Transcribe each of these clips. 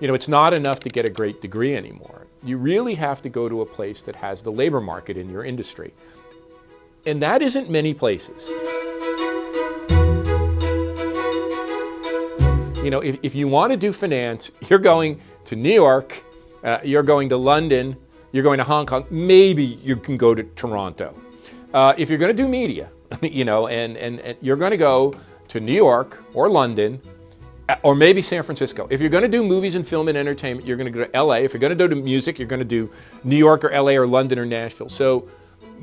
It's not enough to get a great degree anymore. You really have to go to a place that has the labor market in your industry. And that isn't many places. If you want to do finance, you're going to New York, you're going to London, you're going to Hong Kong, maybe you can go to Toronto. If you're going to do media, and you're going to go to New York or London, or maybe San Francisco. If you're going to do movies and film and entertainment, you're going to go to LA. If you're going to go to music, you're going to do New York or LA or London or Nashville. So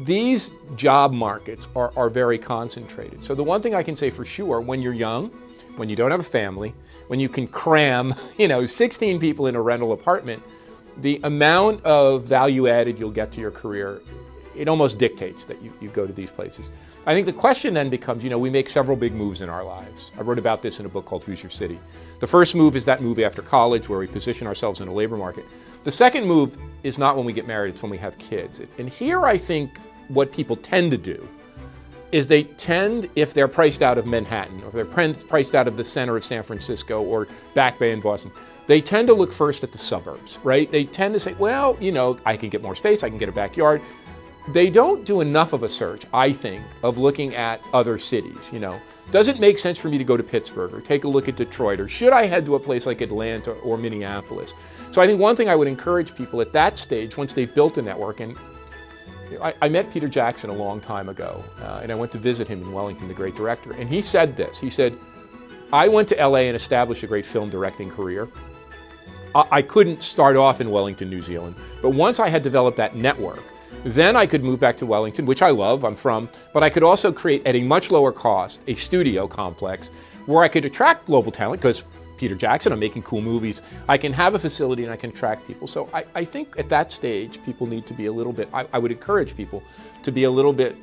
these job markets are very concentrated. So the one thing I can say for sure, when you're young, when you don't have a family, when you can cram, 16 people in a rental apartment, the amount of value added you'll get to your career, it almost dictates that you go to these places. I think the question then becomes, we make several big moves in our lives. I wrote about this in a book called Who's Your City? The first move is that move after college where we position ourselves in a labor market. The second move is not when we get married, it's when we have kids. And here I think what people tend to do is they tend, if they're priced out of Manhattan, or if they're priced out of the center of San Francisco or Back Bay in Boston, they tend to look first at the suburbs, right? They tend to say, well, I can get more space, I can get a backyard. They don't do enough of a search, I think, of looking at other cities, Does it make sense for me to go to Pittsburgh or take a look at Detroit, or should I head to a place like Atlanta or Minneapolis? So I think one thing I would encourage people at that stage, once they've built a network, and I met Peter Jackson a long time ago, and I went to visit him in Wellington, the great director, and he said this. He said, I went to LA and established a great film directing career. I couldn't start off in Wellington, New Zealand, but once I had developed that network, then I could move back to Wellington, which I love, I'm from, but I could also create at a much lower cost a studio complex where I could attract global talent, because Peter Jackson, I'm making cool movies. I can have a facility and I can attract people. So I think at that stage, people need to be a little bit, I would encourage people to be a little bit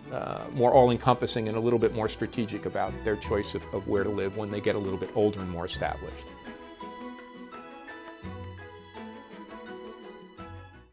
more all-encompassing and a little bit more strategic about their choice of where to live when they get a little bit older and more established.